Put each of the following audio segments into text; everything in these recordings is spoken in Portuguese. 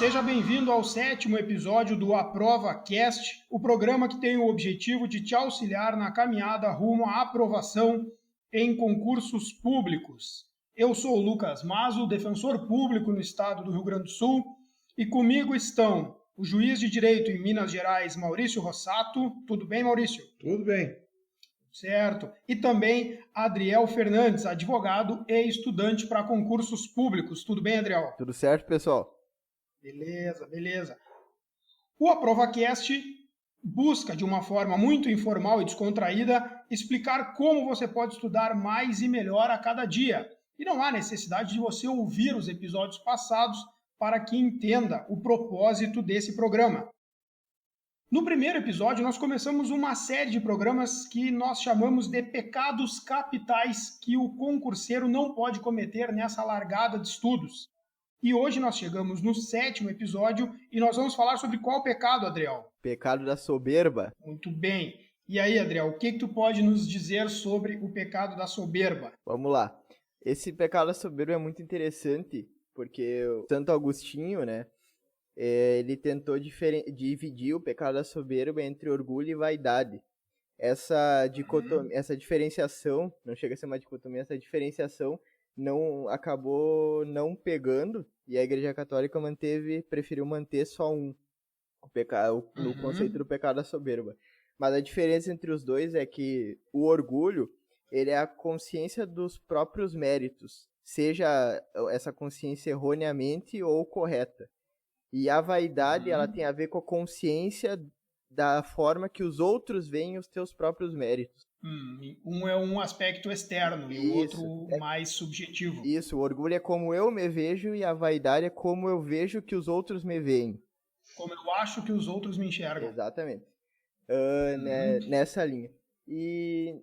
seja bem-vindo ao 7º episódio do AprovaCast, o programa que tem o objetivo de te auxiliar na caminhada rumo à aprovação em concursos públicos. Eu sou o Lucas Mazo, defensor público no estado do Rio Grande do Sul, e comigo estão o juiz de Direito em Minas Gerais, Maurício Rossato. Tudo bem, Maurício? Tudo bem. Certo. E também Adriel Fernandes, advogado e estudante para concursos públicos. Tudo bem, Adriel? Tudo certo, pessoal? Beleza. O AprovaCast busca, de uma forma muito informal e descontraída, explicar como você pode estudar mais e melhor a cada dia. E não há necessidade de você ouvir os episódios passados para que entenda o propósito desse programa. No primeiro episódio, nós começamos uma série de programas que nós chamamos de pecados capitais que o concurseiro não pode cometer nessa largada de estudos. E hoje nós chegamos no 7º episódio e nós vamos falar sobre qual pecado, Adriel? Pecado da soberba. Muito bem. E aí, Adriel, o que tu pode nos dizer sobre o pecado da soberba? Vamos lá. Esse pecado da soberba é muito interessante, porque o Santo Agostinho, né, ele tentou dividir o pecado da soberba entre orgulho e vaidade. Essa diferenciação, não chega a ser uma dicotomia, essa diferenciação acabou não pegando, e a Igreja Católica preferiu manter só o conceito do pecado da soberba. Mas a diferença entre os dois é que o orgulho, ele é a consciência dos próprios méritos, seja essa consciência erroneamente ou correta. E a vaidade, ela tem a ver com a consciência da forma que os outros veem os teus próprios méritos. Um é um aspecto externo e o outro mais subjetivo. Isso, o orgulho é como eu me vejo e a vaidade é como eu vejo que os outros me veem. Como eu acho que os outros me enxergam. Exatamente. Nessa linha. E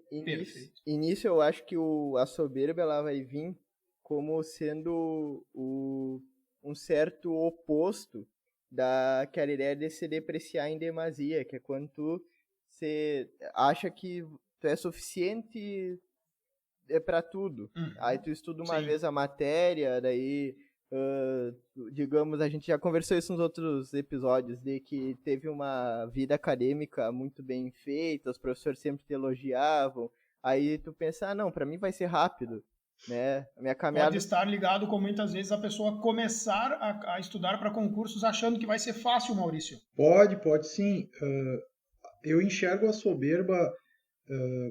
nisso eu acho que a soberba ela vai vir como sendo um certo oposto daquela ideia de se depreciar em demasia, que é quando você acha que tu é suficiente para tudo. Aí tu estuda uma vez a matéria, daí, digamos, a gente já conversou isso nos outros episódios, de que teve uma vida acadêmica muito bem feita, os professores sempre te elogiavam, aí tu pensa, não, para mim vai ser rápido. Né? A minha caminhada... Pode estar ligado com muitas vezes a pessoa começar a estudar para concursos achando que vai ser fácil, Maurício. Pode sim. Eu enxergo a soberba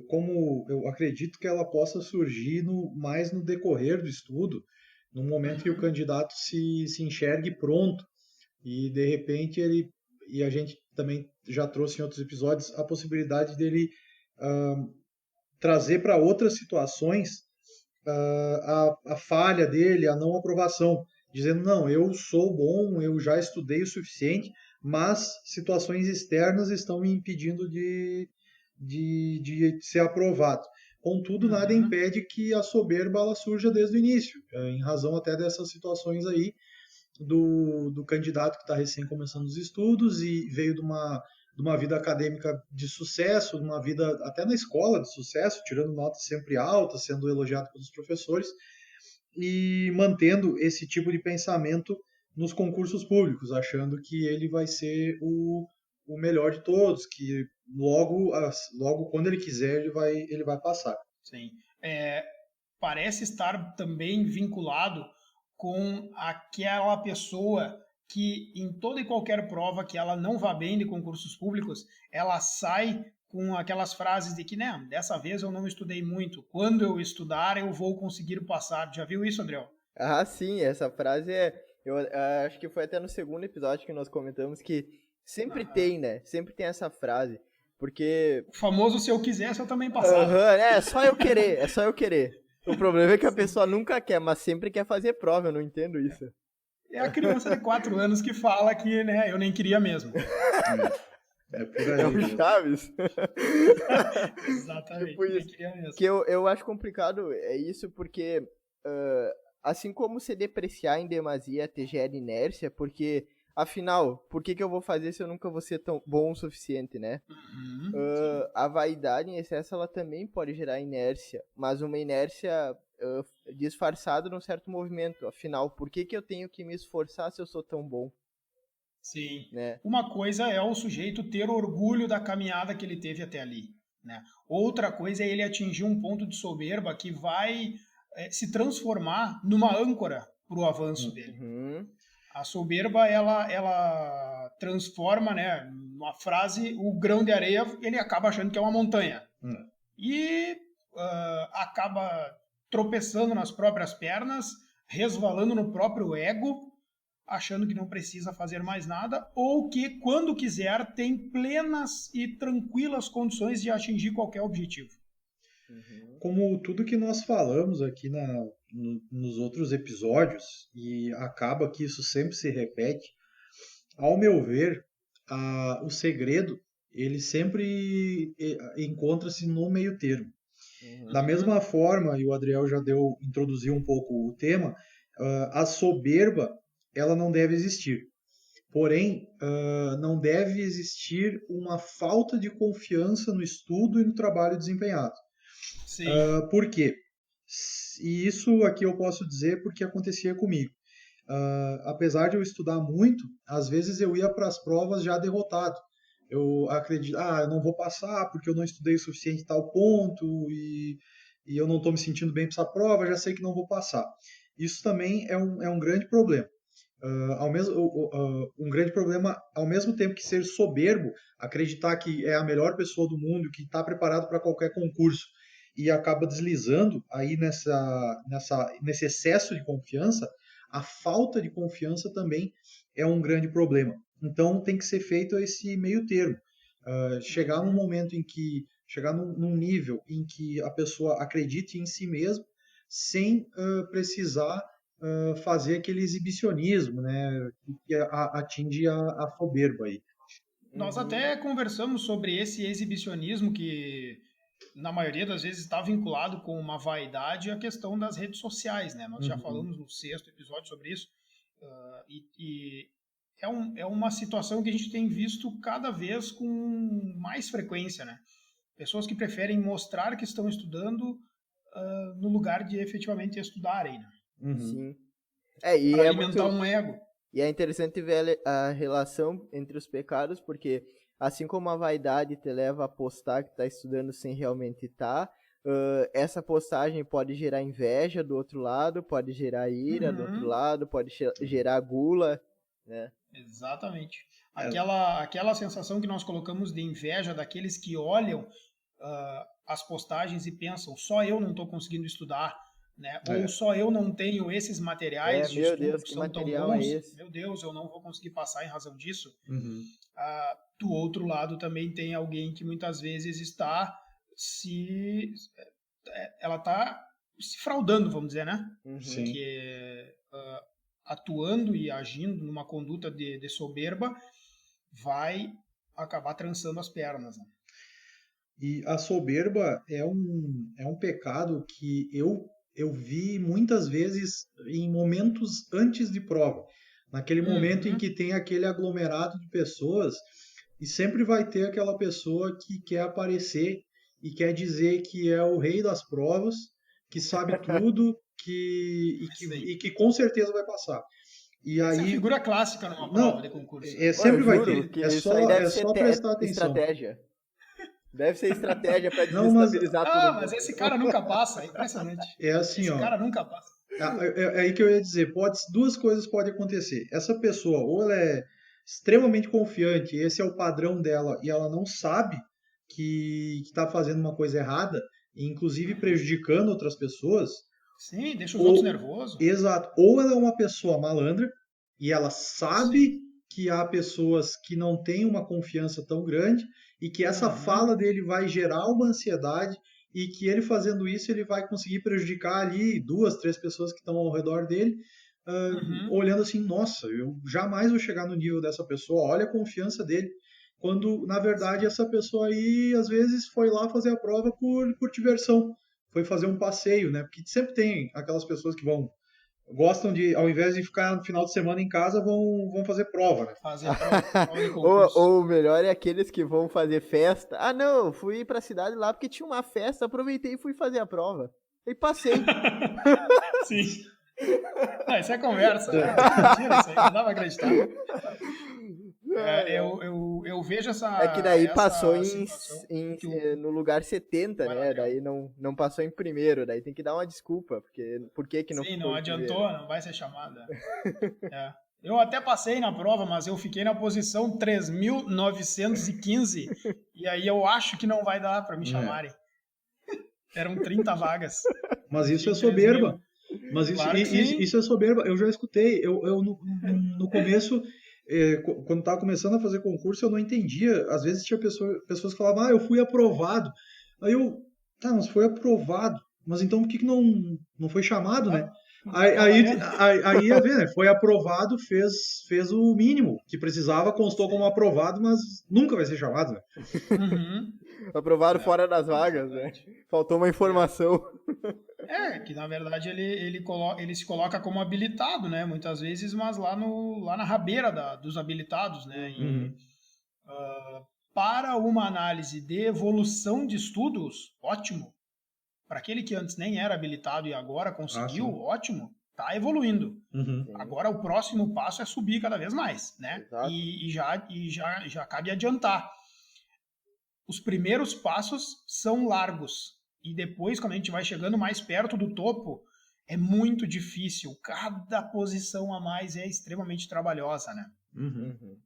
como eu acredito que ela possa surgir mais no decorrer do estudo, no momento que o candidato se enxergue pronto e de repente e a gente também já trouxe em outros episódios a possibilidade dele trazer para outras situações a falha dele, a não aprovação, dizendo, não, eu sou bom, eu já estudei o suficiente, mas situações externas estão me impedindo de ser aprovado. Contudo, nada impede que a soberba ela surja desde o início, em razão até dessas situações aí do candidato que está recém começando os estudos e veio de uma vida acadêmica de sucesso, de uma vida até na escola de sucesso, tirando notas sempre altas, sendo elogiado pelos professores e mantendo esse tipo de pensamento nos concursos públicos, achando que ele vai ser o melhor de todos, que logo quando ele quiser ele vai passar. Sim. Parece estar também vinculado com aquela pessoa que em toda e qualquer prova que ela não vá bem de concursos públicos, ela sai com aquelas frases de que, né, dessa vez eu não estudei muito, quando eu estudar eu vou conseguir passar. Já viu isso, Adriel? Ah, sim, essa frase eu acho que foi até no segundo episódio que nós comentamos que sempre tem, né, sempre tem essa frase, porque... O famoso se eu quisesse eu também passava. É só eu querer. O problema é que a pessoa nunca quer, mas sempre quer fazer prova, eu não entendo isso. É a criança de 4 anos que fala que, né, eu nem queria mesmo. É por aí. É o Chaves. Exatamente, tipo nem queria mesmo. Que eu acho complicado isso porque, assim como se depreciar em demasia te gera inércia, porque, afinal, por que eu vou fazer se eu nunca vou ser tão bom o suficiente, né? A vaidade em excesso, ela também pode gerar inércia, mas uma inércia disfarçada num certo movimento. Afinal, por que eu tenho que me esforçar se eu sou tão bom? Sim. né? Uma coisa é o sujeito ter orgulho da caminhada que ele teve até ali, né? Outra coisa é ele atingir um ponto de soberba que vai se transformar numa âncora para o avanço dele. Uhum. A soberba, ela transforma, né, numa frase, o grão de areia, ele acaba achando que é uma montanha. E acaba tropeçando nas próprias pernas, resvalando no próprio ego, achando que não precisa fazer mais nada, ou que, quando quiser, tem plenas e tranquilas condições de atingir qualquer objetivo. Como tudo que nós falamos aqui nos outros episódios, e acaba que isso sempre se repete, ao meu ver, o segredo, ele sempre encontra-se no meio termo. Da mesma forma, e o Adriel já introduziu um pouco o tema, a soberba, ela não deve existir. Porém, não deve existir uma falta de confiança no estudo e no trabalho desempenhado. Sim. Por quê? E isso aqui eu posso dizer porque acontecia comigo. Apesar de eu estudar muito, às vezes eu ia para as provas já derrotado. Eu acredito, eu não vou passar porque eu não estudei o suficiente em tal ponto e eu não estou me sentindo bem para essa prova, já sei que não vou passar. Isso também é um grande problema. Um grande problema, ao mesmo tempo que ser soberbo, acreditar que é a melhor pessoa do mundo, que está preparado para qualquer concurso e acaba deslizando aí nesse excesso de confiança, a falta de confiança também é um grande problema. Então tem que ser feito esse meio termo. Chegar num nível em que a pessoa acredite em si mesma, sem precisar fazer aquele exibicionismo, né, que atinge a soberba aí. Nós até conversamos sobre esse exibicionismo que, na maioria das vezes, está vinculado com uma vaidade e a questão das redes sociais, né? Nós já falamos no 6º episódio sobre isso. E é uma situação que a gente tem visto cada vez com mais frequência, né? Pessoas que preferem mostrar que estão estudando no lugar de efetivamente estudarem, né? Sim. Para alimentar um ego. E é interessante ver a relação entre os pecados, porque assim como a vaidade te leva a postar que está estudando sem realmente estar, essa postagem pode gerar inveja do outro lado, pode gerar ira do outro lado, pode gerar gula, né? Exatamente. Aquela sensação que nós colocamos de inveja daqueles que olham as postagens e pensam, só eu não estou conseguindo estudar, né? Ou só eu não tenho esses materiais de estudo que são tão bons. Meu Deus, eu não vou conseguir passar em razão disso. Do outro lado também tem alguém que muitas vezes está se fraudando, vamos dizer, né? Sim. Que atuando e agindo numa conduta de soberba vai acabar trançando as pernas, né? E a soberba é um pecado que eu vi muitas vezes em momentos antes de prova. Naquele momento em que tem aquele aglomerado de pessoas e sempre vai ter aquela pessoa que quer aparecer e quer dizer que é o rei das provas, que sabe tudo e que com certeza vai passar. E essa é a figura clássica numa prova de concurso. Sempre vai ter. É só prestar atenção. Estratégia. Deve ser estratégia para desestabilizar todo mundo. Mas esse cara nunca passa, é impressionante. É assim, esse cara nunca passa. É aí que eu ia dizer, duas coisas podem acontecer. Essa pessoa, ou ela é extremamente confiante, esse é o padrão dela, e ela não sabe que está fazendo uma coisa errada, inclusive prejudicando outras pessoas. Sim, deixa os outros nervosos. Exato. Ou ela é uma pessoa malandra, e ela sabe que há pessoas que não têm uma confiança tão grande, e que essa fala dele vai gerar uma ansiedade, e que ele fazendo isso, ele vai conseguir prejudicar ali 2, 3 pessoas que estão ao redor dele, olhando assim, nossa, eu jamais vou chegar no nível dessa pessoa, olha a confiança dele. Quando, na verdade, essa pessoa aí, às vezes, foi lá fazer a prova por diversão, foi fazer um passeio, né? Porque sempre tem aquelas pessoas que gostam de, ao invés de ficar no final de semana em casa, vão fazer prova, né? Fazer prova de concurso. ou o melhor é aqueles que vão fazer festa. Ah, não, fui pra cidade lá porque tinha uma festa, aproveitei e fui fazer a prova. E passei. Sim. Isso é conversa. Mentira, isso aí não dá pra acreditar. Eu vejo essa. É que daí essa passou situação que no lugar 70, Vai lá, né? Adriel. Daí não passou em primeiro, daí tem que dar uma desculpa, porque por que que não Sim, foi não em adiantou, primeiro? não vai ser chamada. É. Eu até passei na prova, mas eu fiquei na posição 3.915 e aí eu acho que não vai dar para me É. chamarem. Eram 30 vagas. Mas Eu isso fiquei é em 3.000. soberba. Mas Claro que sim. isso é soberba. Eu já escutei. No começo, quando estava começando a fazer concurso, eu não entendia. Às vezes tinha pessoas que falavam, eu fui aprovado. Aí tá, mas foi aprovado. Mas então por que que não foi chamado, né? Não Aí, tá aí, valendo. aí ia ver, né? Foi aprovado, fez o mínimo que precisava, constou como Sim. aprovado, mas nunca vai ser chamado, né? Uhum. Aprovaram É, fora das vagas, né? exatamente. Faltou uma informação. Que na verdade ele se coloca como habilitado, né? Muitas vezes, mas lá na rabeira dos habilitados, né? E Uhum. para uma análise de evolução de estudos, ótimo. Para aquele que antes nem era habilitado e agora Ah, conseguiu, sim. ótimo. Tá evoluindo. Uhum. Sim, Agora o próximo passo é subir cada vez mais, né? exato. Já cabe adiantar. Os primeiros passos são largos. E depois, quando a gente vai chegando mais perto do topo, é muito difícil. Cada posição a mais é extremamente trabalhosa, né? Uhum. Uhum.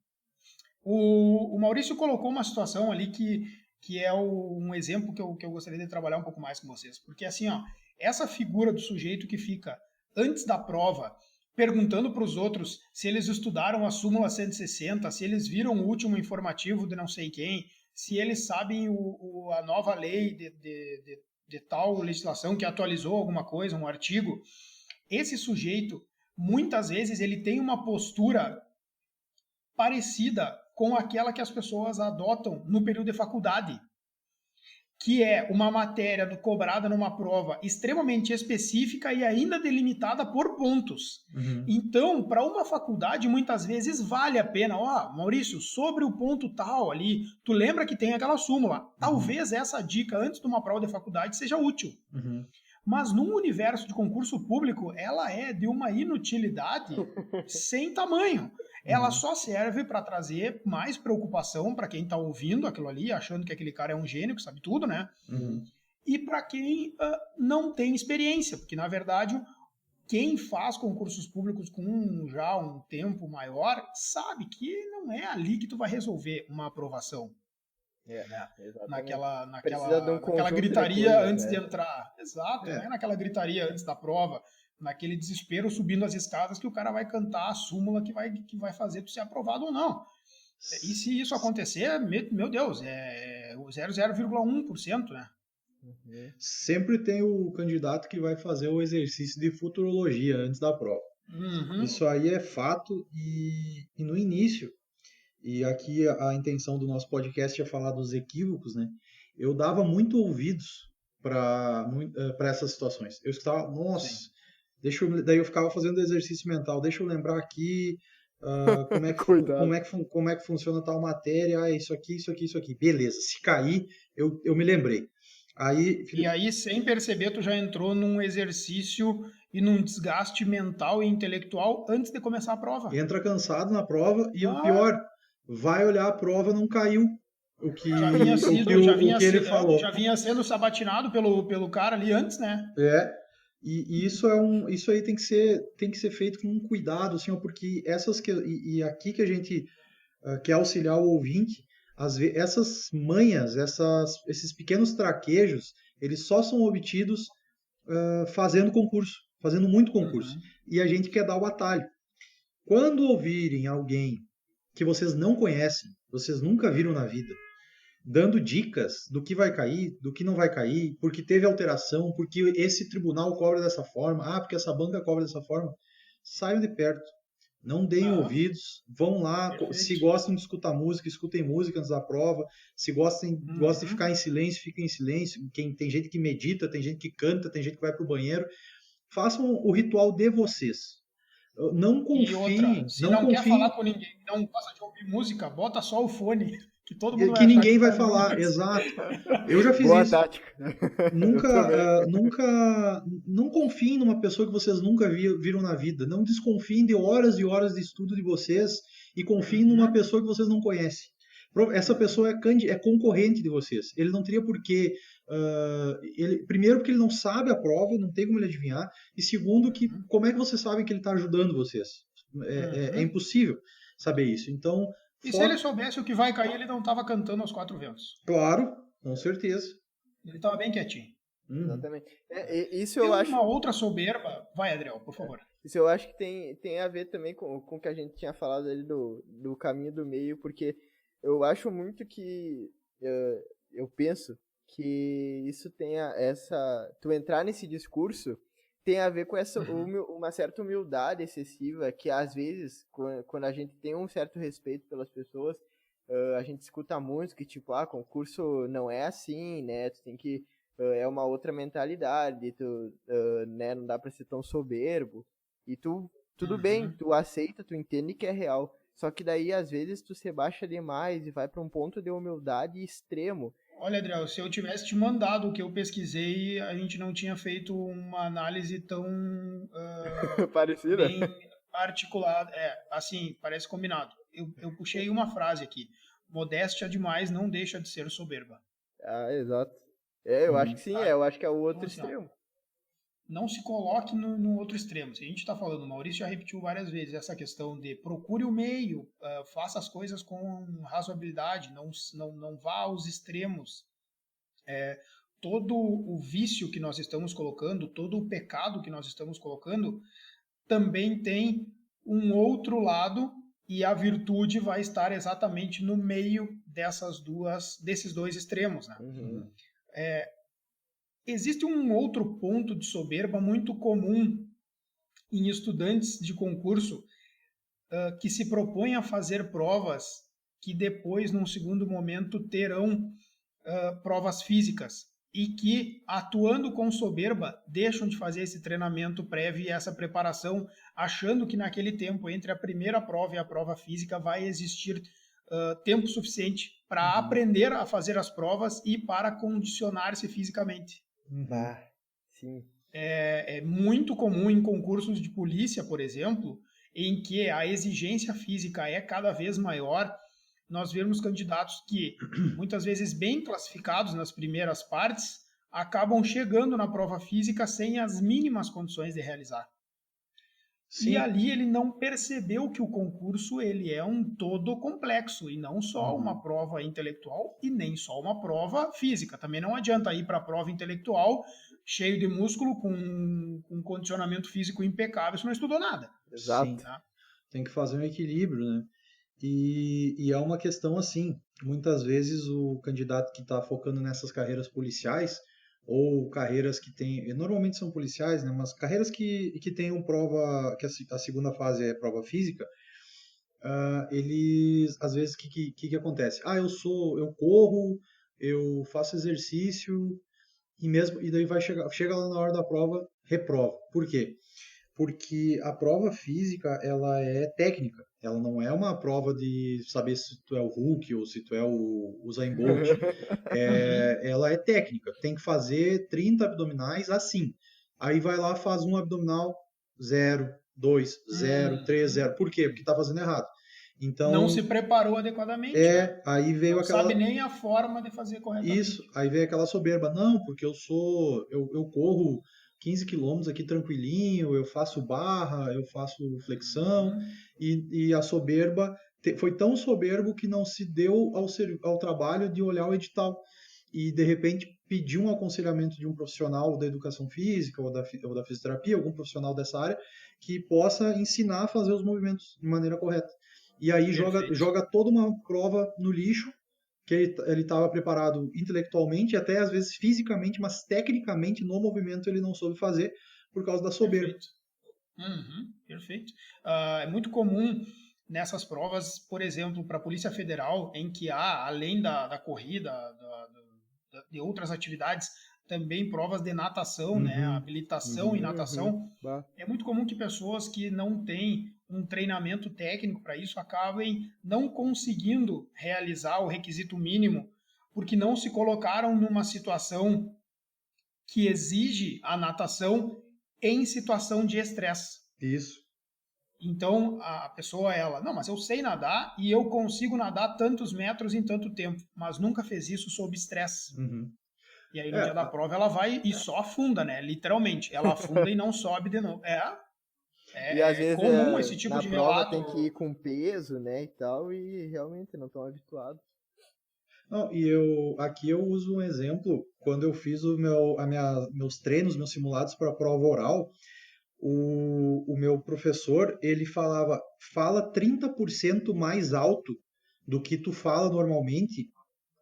O Maurício colocou uma situação ali que é um exemplo que eu gostaria de trabalhar um pouco mais com vocês. Porque assim, ó, essa figura do sujeito que fica antes da prova perguntando para os outros se eles estudaram a súmula 160, se eles viram o último informativo de não sei quem, se eles sabem a nova lei de tal legislação que atualizou alguma coisa, um artigo. Esse sujeito, muitas vezes, ele tem uma postura parecida com aquela que as pessoas adotam no período de faculdade, que é uma matéria cobrada numa prova extremamente específica e ainda delimitada por pontos. Uhum. Então, para uma faculdade, muitas vezes vale a pena. Maurício, sobre o ponto tal ali, tu lembra que tem aquela súmula. Talvez essa dica antes de uma prova de faculdade seja útil. Uhum. Mas num universo de concurso público, ela é de uma inutilidade sem tamanho. Ela só serve para trazer mais preocupação para quem está ouvindo aquilo ali, achando que aquele cara é um gênio, que sabe tudo, né? Uhum. E para quem não tem experiência, porque na verdade quem faz concursos públicos com já um tempo maior sabe que não é ali que tu vai resolver uma aprovação. Né? Exatamente. Precisa de Naquela conjunto de gritaria coisas, antes né? de entrar. Exato, não É. é naquela gritaria antes da prova, naquele desespero subindo as escadas que o cara vai cantar a súmula que vai fazer tu ser aprovado ou não. E se isso acontecer, meu Deus, é 0,01%, né? Uhum. Sempre tem o candidato que vai fazer o exercício de futurologia antes da prova. Uhum. Isso aí é fato e no início, e aqui a intenção do nosso podcast é falar dos equívocos, né? Eu dava muito ouvidos para essas situações. Eu escutava, nossa, Sim. daí eu ficava fazendo exercício mental, deixa eu lembrar aqui Cuidado. como é que funciona tal matéria, isso aqui, isso aqui, isso aqui. Beleza, se cair, eu me lembrei. Aí, E aí, sem perceber, tu já entrou num exercício e num desgaste mental e intelectual antes de começar a prova. entra cansado na prova e o Ah, pior, vai olhar a prova, não caiu o que, o que ele já falou. vinha sendo sabatinado pelo cara ali antes, né? É, e isso aí tem que ser feito com um cuidado, assim, ó, porque e aqui que a gente quer auxiliar o ouvinte, essas manhas, esses pequenos traquejos, eles só são obtidos fazendo concurso, fazendo muito concurso. Uhum. E a gente quer dar o atalho. Quando ouvirem alguém que vocês não conhecem, vocês nunca viram na vida, dando dicas do que vai cair, do que não vai cair, porque teve alteração, porque esse tribunal cobra dessa forma, porque essa banca cobra dessa forma, saiam de perto. Não deem Não, ouvidos, vão lá, se perfeito. gostam de escutar música, escutem música antes da prova, se gostam de ficar em silêncio, fiquem em silêncio. Tem gente que medita, tem gente que canta, tem gente que vai para o banheiro. Façam o ritual de vocês. Não E outra, confiem, se não não quer falar confiem com ninguém, não gosta de ouvir música, bota só o fone, que todo mundo vai que achar que ninguém tu tá vai ouvindo falar, antes. exato. Eu já fiz Boa isso. tática. Eu também. Não confiem numa pessoa que vocês nunca viram na vida. Não desconfiem de horas e horas de estudo de vocês e confiem numa pessoa que vocês não conhecem. Essa pessoa é concorrente de vocês. Ele não teria por que. Primeiro, porque ele não sabe a prova, não tem como ele adivinhar. E segundo, que como é que vocês sabem que ele está ajudando vocês? É impossível saber isso. Então. E se ele soubesse o que vai cair, ele não estava cantando aos quatro ventos. Claro, com certeza. Ele estava bem quietinho. Exatamente. Isso Tem eu acho. Uma outra soberba. Vai, Adriel, por favor. Isso eu acho que tem a ver também com o que a gente tinha falado ali do caminho do meio, porque eu acho muito que. Eu penso que isso tenha essa. Tu entrar nesse discurso tem a ver com essa uma certa humildade excessiva que às vezes, quando a gente tem um certo respeito pelas pessoas, a gente escuta muito que tipo, concurso não é assim, né? Tu tem que é uma outra mentalidade, tu, né? Não dá pra ser tão soberbo. E tudo bem, tu aceita, tu entende que é real. Só que daí às vezes tu se baixa demais e vai pra um ponto de humildade extremo. Olha, Adriel, se eu tivesse te mandado o que eu pesquisei, a gente não tinha feito uma análise tão parecida, bem articulada. Assim, parece combinado. Eu puxei uma frase aqui. Modéstia demais não deixa de ser soberba. Exato. Eu acho que sim, eu acho que é o outro então, assim, extremo. Não se coloque no outro extremo. Se a gente está falando, o Maurício já repetiu várias vezes essa questão de procure o meio, faça as coisas com razoabilidade, não vá aos extremos. Todo o vício que nós estamos colocando, todo o pecado que nós estamos colocando, também tem um outro lado e a virtude vai estar exatamente no meio desses dois extremos, né? Existe um outro ponto de soberba muito comum em estudantes de concurso que se propõem a fazer provas que depois, num segundo momento, terão provas físicas e que, atuando com soberba, deixam de fazer esse treinamento prévio e essa preparação, achando que naquele tempo, entre a primeira prova e a prova física, vai existir tempo suficiente para aprender a fazer as provas e para condicionar-se fisicamente. Sim. É muito comum em concursos de polícia, por exemplo, em que a exigência física é cada vez maior, nós vemos candidatos que, muitas vezes bem classificados nas primeiras partes, acabam chegando na prova física sem as mínimas condições de realizar. Sim. E ali ele não percebeu que o concurso ele é um todo complexo, e não só uma prova intelectual e nem só uma prova física. Também não adianta ir para a prova intelectual cheio de músculo, com um condicionamento físico impecável, se não estudou nada. Exato. Sim. Tem que fazer um equilíbrio, né? E é uma questão assim, muitas vezes o candidato que está focando nessas carreiras policiais, ou carreiras que tem, normalmente são policiais, né, mas carreiras que tenham prova, que a segunda fase é prova física, eles, às vezes, o que acontece? Eu corro, eu faço exercício, e daí chega lá na hora da prova, reprova. Por quê? Porque a prova física, ela é técnica. Ela não é uma prova de saber se tu é o Hulk ou se tu é o Usain Bolt. Ela é técnica. Tem que fazer 30 abdominais assim. Aí vai lá, faz um abdominal 0, 2, 0, 3, 0. Por quê? Porque tá fazendo errado. Então, não se preparou adequadamente. Aí veio não aquela... sabe nem a forma de fazer corretamente. Isso, aí veio aquela soberba. Não, porque eu corro 15 quilômetros aqui tranquilinho, eu faço barra, eu faço flexão, e a soberba foi tão soberbo que não se deu ao trabalho de olhar o edital e de repente pedir um aconselhamento de um profissional da educação física ou da fisioterapia, algum profissional dessa área que possa ensinar a fazer os movimentos de maneira correta. E aí joga toda uma prova no lixo, que ele estava preparado intelectualmente, até às vezes fisicamente, mas tecnicamente no movimento ele não soube fazer por causa da soberba. Perfeito. É muito comum nessas provas, por exemplo, para a Polícia Federal, em que há, além da corrida, de outras atividades, também provas de natação, né? Habilitação em natação. É muito comum que pessoas que não têm um treinamento técnico para isso acabem não conseguindo realizar o requisito mínimo porque não se colocaram numa situação que exige a natação em situação de estresse. Isso. Então, a pessoa, não, mas eu sei nadar e eu consigo nadar tantos metros em tanto tempo, mas nunca fez isso sob estresse. Uhum. E aí, no dia É, da prova, ela vai e só afunda, né? Literalmente. Ela afunda e não sobe de novo. E às É vezes comum esse tipo na de prova relato. tem que ir com peso, né, e tal, e realmente não estão habituados. não, e aqui eu uso um exemplo, quando eu fiz meus treinos, meus simulados para a prova oral, o meu professor, ele falava, fala 30% mais alto do que tu fala normalmente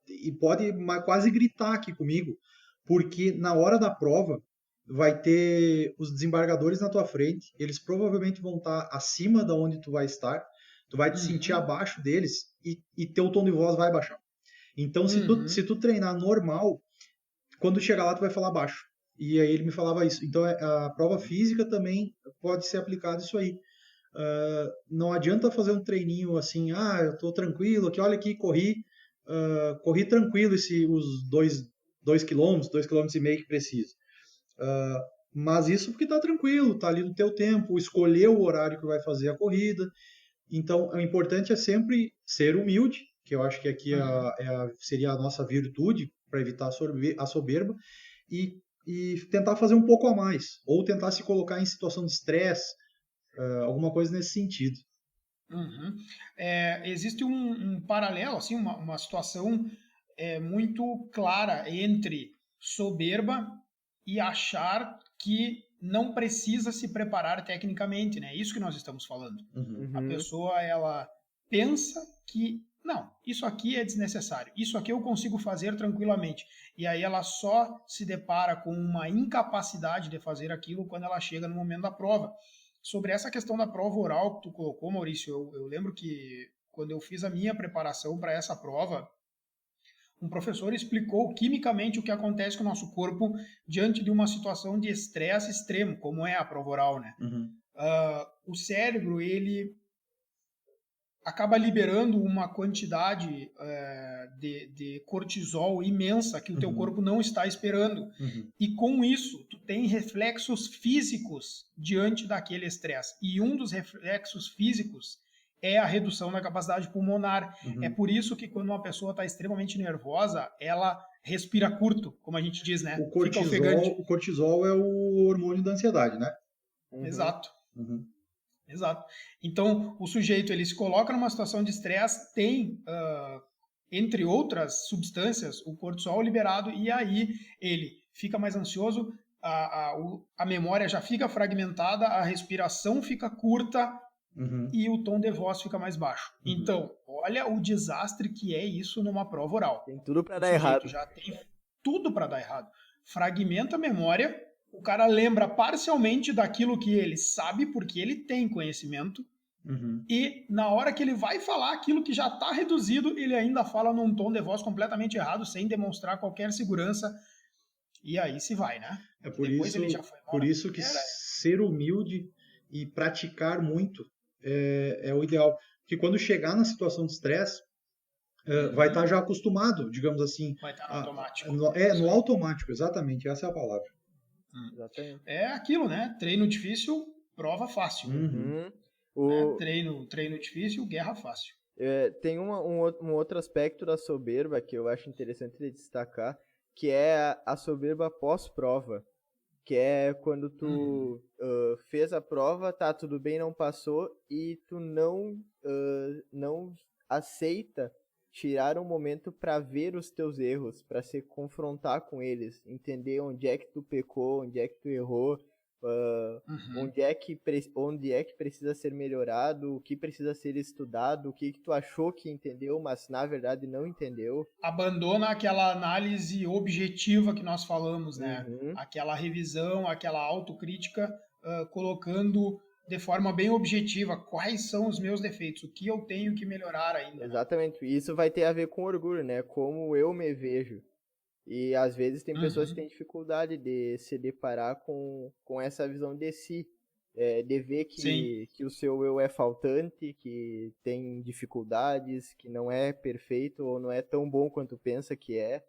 e pode quase gritar aqui comigo, porque na hora da prova vai ter os desembargadores na tua frente, eles provavelmente vão estar acima da onde tu vai estar, tu vai te sentir Uhum, abaixo deles e teu tom de voz vai baixar. Então, se uhum, tu treinar normal, quando chegar lá, tu vai falar baixo. E aí ele me falava isso. Então, a prova física também pode ser aplicado isso aí. Não adianta fazer um treininho assim, eu tô tranquilo, aqui, olha aqui, corri tranquilo os 2 km, 2,5 km que precisa. Mas isso porque tá tranquilo, tá ali no teu tempo, escolher o horário que vai fazer a corrida. Então, o importante é sempre ser humilde, que eu acho que aqui uhum. seria a nossa virtude para evitar a soberba, e tentar fazer um pouco a mais, ou tentar se colocar em situação de estresse, alguma coisa nesse sentido. Uhum. Existe um paralelo, assim, uma situação muito clara entre soberba e achar que não precisa se preparar tecnicamente, né? É isso que nós estamos falando. Uhum. A Uhum. pessoa, ela pensa que, não, isso aqui é desnecessário, isso aqui eu consigo fazer tranquilamente. E aí ela só se depara com uma incapacidade de fazer aquilo quando ela chega no momento da prova. Sobre essa questão da prova oral que tu colocou, Maurício, eu lembro que quando eu fiz a minha preparação para essa prova, um professor explicou quimicamente o que acontece com o nosso corpo diante de uma situação de estresse extremo, como é a prova oral, né? Uhum. O cérebro, ele acaba liberando uma quantidade de cortisol imensa que o teu Uhum. corpo não está esperando. Uhum. E com isso, tu tem reflexos físicos diante daquele estresse. E um dos reflexos físicos é a redução da capacidade pulmonar. É Uhum. por isso que quando uma pessoa está extremamente nervosa, ela respira curto, como a gente diz, né? Fica ofegante. O cortisol é o hormônio da ansiedade, né? Uhum. Exato. Uhum. Exato. Então, o sujeito ele se coloca numa situação de estresse, tem, entre outras substâncias, o cortisol liberado, e aí ele fica mais ansioso, a memória já fica fragmentada, a respiração fica curta Uhum. e o tom de voz fica mais baixo. Uhum. Então, olha o desastre que é isso numa prova oral. Tem tudo para O dar sujeito errado. já tem tudo para dar errado. Fragmenta a memória, o cara lembra parcialmente daquilo que ele sabe, porque ele tem conhecimento, Uhum. e na hora que ele vai falar aquilo que já está reduzido, ele ainda fala num tom de voz completamente errado, sem demonstrar qualquer segurança, e aí se vai, né? É E depois ele já foi mal por na isso que primeira. ser humilde e praticar muito é o ideal. Porque quando chegar na situação de estresse, vai estar já acostumado, digamos assim, Vai estar no automático. no Isso aí. automático, exatamente, essa é a palavra. Exatamente. É aquilo, né? Treino difícil, prova fácil. Uhum. Uhum. Né? O, Treino difícil, guerra fácil. tem um outro aspecto da soberba que eu acho interessante de destacar, que é a soberba pós-prova. Que é quando tu fez a prova, tá, tudo bem, não passou, e tu não aceita tirar um momento para ver os teus erros, para se confrontar com eles, entender onde é que tu pecou, onde é que tu errou, Uhum. onde é que precisa ser melhorado, o que precisa ser estudado, o que tu achou que entendeu, mas na verdade não entendeu. Abandona aquela análise objetiva que nós falamos, né? Uhum. Aquela revisão, aquela autocrítica, colocando de forma bem objetiva quais são os meus defeitos, o que eu tenho que melhorar ainda, né? Exatamente. Isso vai ter a ver com orgulho, né? Como eu me vejo. E às vezes tem pessoas que Uhum. têm dificuldade de se deparar com essa visão de si. De ver Sim, que o seu eu é faltante, que tem dificuldades, que não é perfeito ou não é tão bom quanto pensa que é.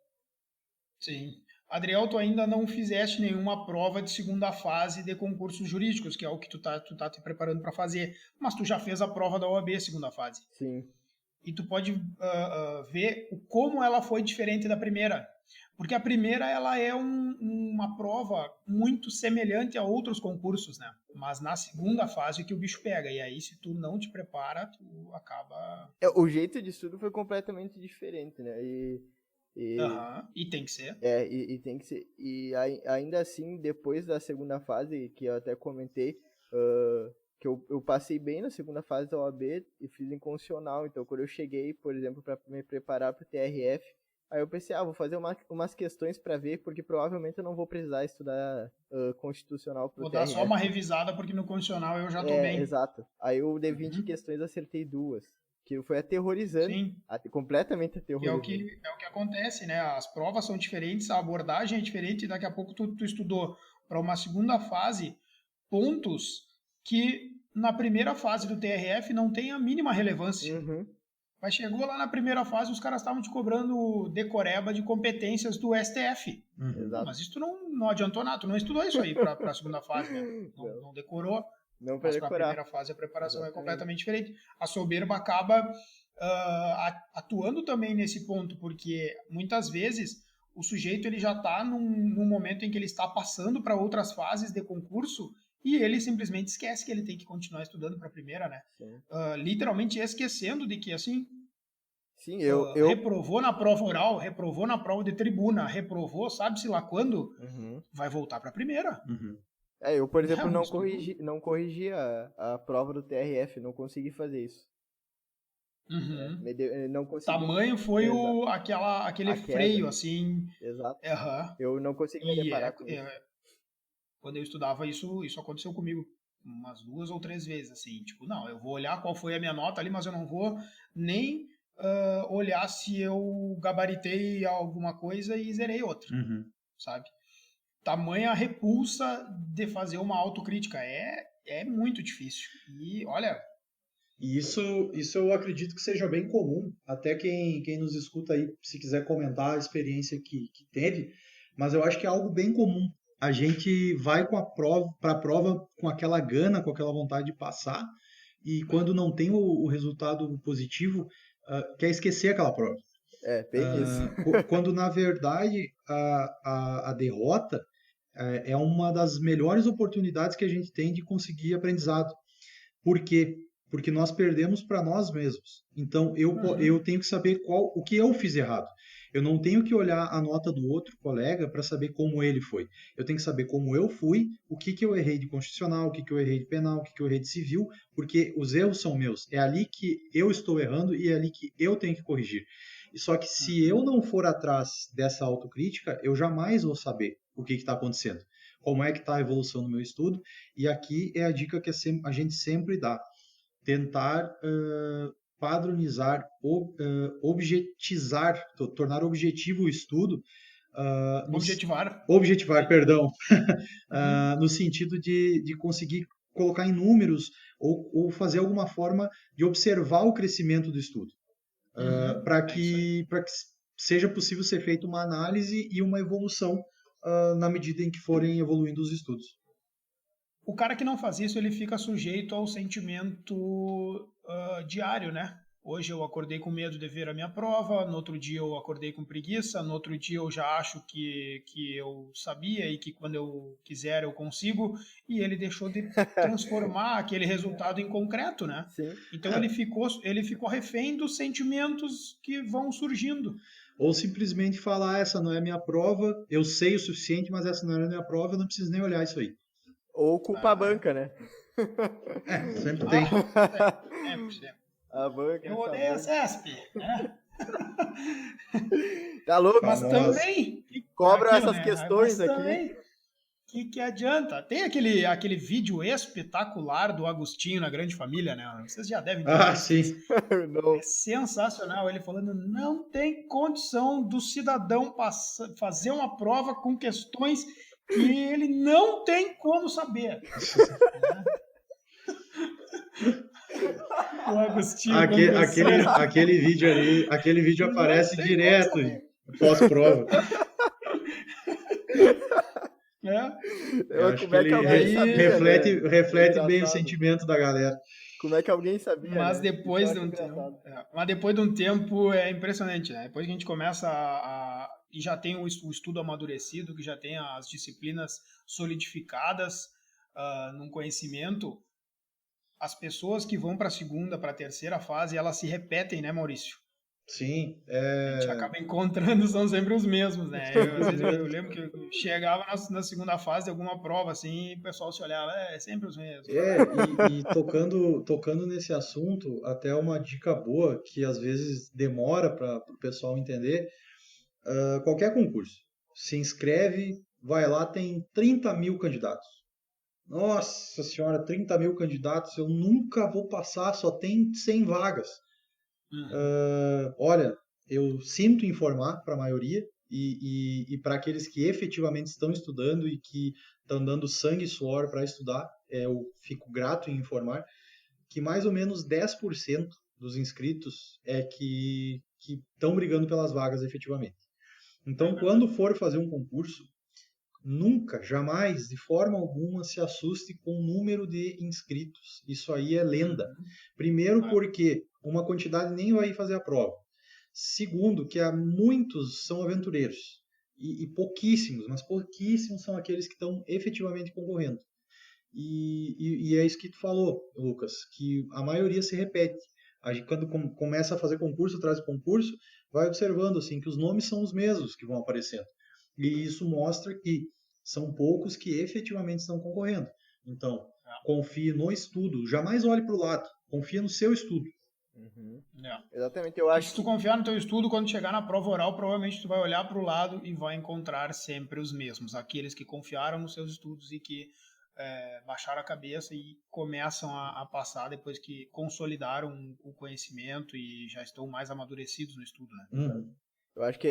sim. Adriel, tu ainda não fizeste nenhuma prova de segunda fase de concursos jurídicos, que é o que tu tá te preparando para fazer, mas tu já fez a prova da OAB segunda fase. Sim. E tu pode ver como ela foi diferente da primeira. Porque a primeira ela é uma prova muito semelhante a outros concursos, né? Mas na segunda fase é que o bicho pega. E aí, se tu não te prepara, tu acaba... O jeito de estudo foi completamente diferente, né? E tem que ser. E tem que ser. E ainda assim, depois da segunda fase, que eu até comentei, que eu passei bem na segunda fase da OAB e fiz em constitucional. Então, quando eu cheguei, por exemplo, para me preparar para o TRF, aí eu pensei, vou fazer umas questões para ver, porque provavelmente eu não vou precisar estudar constitucional para o TRF. Vou dar só uma revisada, porque no constitucional eu já tô bem. Exato. Aí eu de 20 questões acertei 2. Que foi aterrorizante. Sim. Completamente aterrorizante. É o que acontece, né? As provas são diferentes, a abordagem é diferente, e daqui a pouco tu estudou para uma segunda fase pontos que na primeira fase do TRF não tem a mínima relevância. Mas chegou lá na primeira fase, os caras estavam te cobrando decoreba de competências do STF. Mas isso não adiantou nada, tu não estudou isso aí para a segunda fase, né? Não decorou. Não para decorar. Mas para a primeira fase a preparação é completamente diferente. A soberba acaba atuando também nesse ponto, porque muitas vezes o sujeito ele já está num momento em que ele está passando para outras fases de concurso e ele simplesmente esquece que ele tem que continuar estudando para a primeira, né? Literalmente esquecendo de que, assim, sim, reprovou na prova oral, reprovou na prova de tribuna, reprovou, sabe-se lá quando, vai voltar para a primeira. Eu, por exemplo, não corrigi a prova do TRF, não consegui fazer isso. Não consegui. Tamanho foi aquele freio, assim. Exato. Eu não consegui me deparar com isso. Quando eu estudava isso aconteceu comigo umas 2 ou 3 vezes, assim, tipo, não, eu vou olhar qual foi a minha nota ali, mas eu não vou nem olhar se eu gabaritei alguma coisa e zerei outra, sabe? Tamanha repulsa de fazer uma autocrítica. É muito difícil. E, olha... Isso eu acredito que seja bem comum. Até quem nos escuta aí, se quiser comentar a experiência que teve, mas eu acho que é algo bem comum. A gente vai para a prova com aquela gana, com aquela vontade de passar, e quando não tem o resultado positivo, quer esquecer aquela prova. Bem isso. Quando, na verdade, a derrota é uma das melhores oportunidades que a gente tem de conseguir aprendizado. Por quê? Porque nós perdemos para nós mesmos. Então, eu tenho que saber o que eu fiz errado. Eu não tenho que olhar a nota do outro colega para saber como ele foi. Eu tenho que saber como eu fui, o que eu errei de constitucional, o que eu errei de penal, o que eu errei de civil, porque os erros são meus. É ali que eu estou errando e é ali que eu tenho que corrigir. Só que se eu não for atrás dessa autocrítica, eu jamais vou saber o que está acontecendo. Como é que está a evolução no meu estudo. E aqui é a dica que a gente sempre dá. Tentar padronizar, objetizar, tornar objetivo o estudo. Objetivar, perdão. No sentido de conseguir colocar em números ou fazer alguma forma de observar o crescimento do estudo. Para que seja possível ser feita uma análise e uma evolução na medida em que forem evoluindo os estudos. O cara que não faz isso, ele fica sujeito ao sentimento diário, né? Hoje eu acordei com medo de ver a minha prova, no outro dia eu acordei com preguiça, no outro dia eu já acho que eu sabia e que quando eu quiser eu consigo, e ele deixou de transformar aquele resultado em concreto, né? Sim. Então ele ficou refém dos sentimentos que vão surgindo. Ou simplesmente falar, essa não é a minha prova, eu sei o suficiente, mas essa não é a minha prova, eu não preciso nem olhar isso aí. Ou culpa a banca, né? Sempre tem. A banca. Eu odeio a CESP, né? Tá louco? Mas também cobra essas questões aqui. Também, que adianta? Tem aquele vídeo espetacular do Agostinho na Grande Família, né? Vocês já devem ter. Sim. Não. É sensacional. Ele falando, não tem condição do cidadão fazer uma prova com questões que ele não tem como saber. O Agostinho. Aquele vídeo aparece direto pós-prova. Eu acho que ele reflete bem o sentimento da galera. Como é que alguém sabia? Mas depois de um tempo é impressionante, né? Depois que a gente começa e já tem o estudo amadurecido, que já tem as disciplinas solidificadas num conhecimento, as pessoas que vão para a segunda, para a terceira fase, elas se repetem, né, Maurício? Sim. A gente acaba encontrando, são sempre os mesmos, né? Às vezes eu lembro que eu chegava na segunda fase de alguma prova, assim, e o pessoal se olhava, é sempre os mesmos. E tocando nesse assunto, até uma dica boa, que às vezes demora para o pessoal entender, qualquer concurso, se inscreve, vai lá, tem 30 mil candidatos. Nossa senhora, 30 mil candidatos, eu nunca vou passar, só tem 100 vagas. Olha, eu sinto informar para a maioria e para aqueles que efetivamente estão estudando e que estão dando sangue e suor para estudar, eu fico grato em informar que mais ou menos 10% dos inscritos que estão brigando pelas vagas efetivamente. Então, quando for fazer um concurso, nunca, jamais, de forma alguma, se assuste com o número de inscritos. Isso aí é lenda. Primeiro, porque uma quantidade nem vai fazer a prova. Segundo, que muitos são aventureiros. E pouquíssimos, mas pouquíssimos são aqueles que estão efetivamente concorrendo. E é isso que tu falou, Lucas, que a maioria se repete. A gente, quando começa a fazer concurso, atrás de concurso, vai observando assim, que os nomes são os mesmos que vão aparecendo. E isso mostra que são poucos que efetivamente estão concorrendo. Então, confie no estudo. Jamais olhe para o lado. Confia no seu estudo. Exatamente, eu acho. Se tu confiar no teu estudo, quando chegar na prova oral, provavelmente tu vai olhar para o lado e vai encontrar sempre os mesmos. Aqueles que confiaram nos seus estudos e que baixaram a cabeça e começam a passar depois que consolidaram o conhecimento e já estão mais amadurecidos no estudo, né? Eu acho que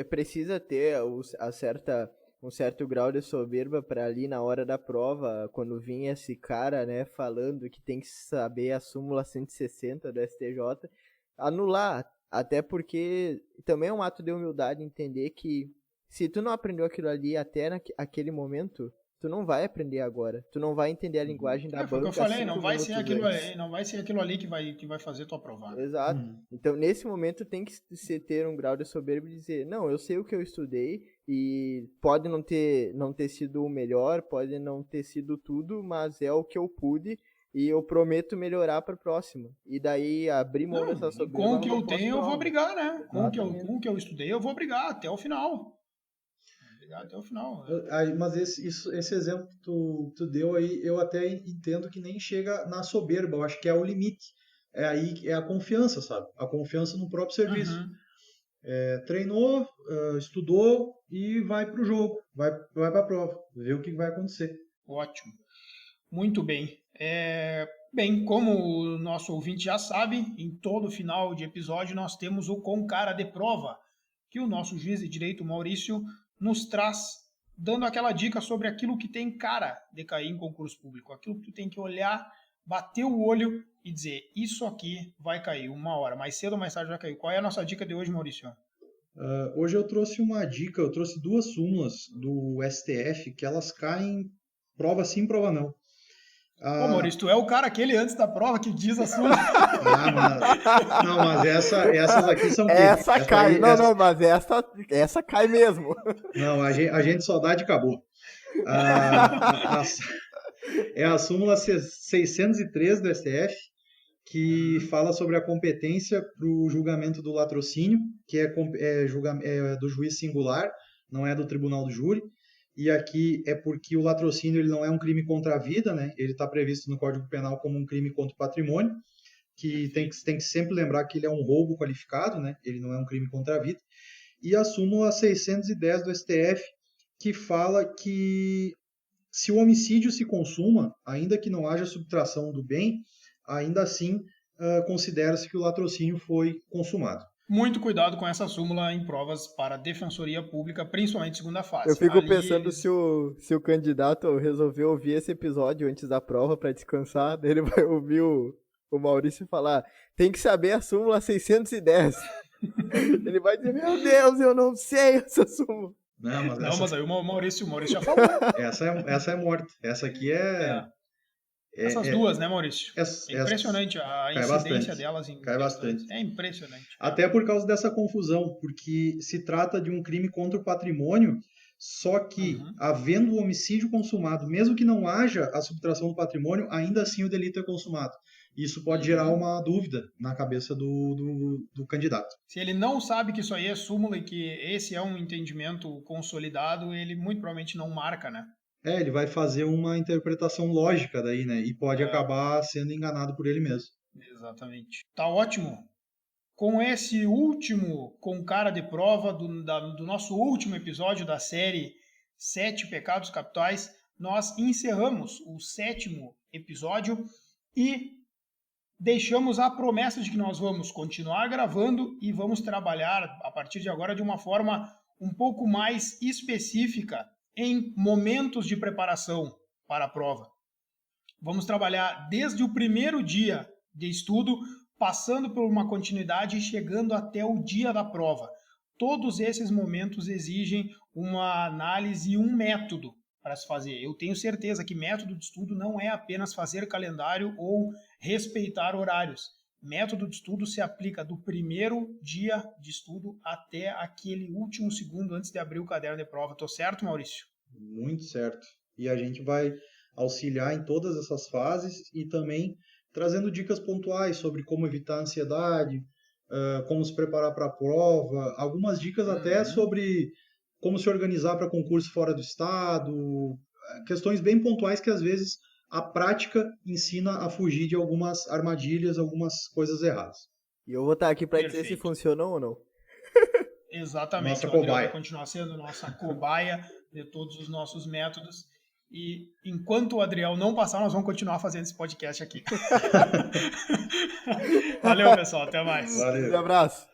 precisa ter um certo grau de soberba para ali na hora da prova, quando vinha esse cara, né, falando que tem que saber a súmula 160 do STJ, anular. Até porque também é um ato de humildade entender que se tu não aprendeu aquilo ali até aquele momento, tu não vai aprender agora. Tu não vai entender a linguagem da banca. Foi o que eu falei, não vai ser aquilo ali que vai fazer tu aprovar. Exato. Então, nesse momento, tem que ter um grau de soberba e dizer, não, eu sei o que eu estudei e pode não ter sido o melhor, pode não ter sido tudo, mas é o que eu pude e eu prometo melhorar para a próxima. E daí, abrir mão dessa soberba. Com o que eu tenho, eu vou brigar, né? Com o que eu estudei, eu vou brigar até o final. Até o final. Mas esse exemplo que tu deu aí, eu até entendo que nem chega na soberba, eu acho que é o limite. É a confiança, sabe? A confiança no próprio serviço. Treinou, estudou e vai pro jogo, vai pra prova, ver o que vai acontecer. Ótimo. Muito bem. Bem, como o nosso ouvinte já sabe, em todo final de episódio nós temos o Com Cara de Prova, que o nosso juiz de direito, Maurício, nos traz, dando aquela dica sobre aquilo que tem cara de cair em concurso público, aquilo que tu tem que olhar, bater o olho e dizer, isso aqui vai cair uma hora, mais cedo ou mais tarde vai cair. Qual é a nossa dica de hoje, Maurício? Hoje eu trouxe uma dica, eu trouxe 2 súmulas do STF que elas caem prova sim, prova não. Pô, Maurício, tu é o cara aquele antes da prova que diz a súmula. Não, mas essas aqui são... Essa cai, mas essa cai mesmo. Não, a gente só dá de cabô. É a súmula 603 do STF, que fala sobre a competência para o julgamento do latrocínio, que é do juiz singular, não é do tribunal do júri. E aqui é porque o latrocínio ele não é um crime contra a vida, né? Ele está previsto no Código Penal como um crime contra o patrimônio, que tem que sempre lembrar que ele é um roubo qualificado, né? Ele não é um crime contra a vida. E a súmula 610 do STF, que fala que se o homicídio se consuma, ainda que não haja subtração do bem, ainda assim considera-se que o latrocínio foi consumado. Muito cuidado com essa súmula em provas para defensoria pública, principalmente segunda fase. Eu fico pensando se o candidato resolveu ouvir esse episódio antes da prova para descansar, daí ele vai ouvir o Maurício falar, tem que saber a súmula 610. Ele vai dizer, meu Deus, eu não sei essa súmula. Não, mas, Não, mas aí o Maurício já falou. essa é morta. Essa aqui Essas duas, né, Maurício? É impressionante a incidência delas em cai bastante. É impressionante. Até por causa dessa confusão, porque se trata de um crime contra o patrimônio, só que, havendo o homicídio consumado, mesmo que não haja a subtração do patrimônio, ainda assim o delito é consumado. Isso pode gerar uma dúvida na cabeça do candidato. Se ele não sabe que isso aí é súmula e que esse é um entendimento consolidado, ele muito provavelmente não marca, né? Ele vai fazer uma interpretação lógica daí, né? E pode acabar sendo enganado por ele mesmo. Exatamente. Tá ótimo. Com esse último com cara de prova do nosso último episódio da série 7 Pecados Capitais, nós encerramos o 7º episódio e deixamos a promessa de que nós vamos continuar gravando e vamos trabalhar a partir de agora de uma forma um pouco mais específica em momentos de preparação para a prova. Vamos trabalhar desde o primeiro dia de estudo, passando por uma continuidade e chegando até o dia da prova. Todos esses momentos exigem uma análise e um método para se fazer. Eu tenho certeza que método de estudo não é apenas fazer calendário ou respeitar horários. Método de estudo se aplica do primeiro dia de estudo até aquele último segundo antes de abrir o caderno de prova. Tô certo, Maurício? Muito certo. E a gente vai auxiliar em todas essas fases e também trazendo dicas pontuais sobre como evitar a ansiedade, como se preparar para a prova, algumas dicas até sobre como se organizar para concurso fora do estado, questões bem pontuais que às vezes a prática ensina a fugir de algumas armadilhas, algumas coisas erradas. E eu vou estar aqui para dizer se funcionou ou não. Exatamente. Nossa o Adriel cobaia. vai continuar sendo nossa cobaia de todos os nossos métodos. E enquanto o Adriel não passar, nós vamos continuar fazendo esse podcast aqui. Valeu, pessoal. Até mais. Valeu. Um abraço.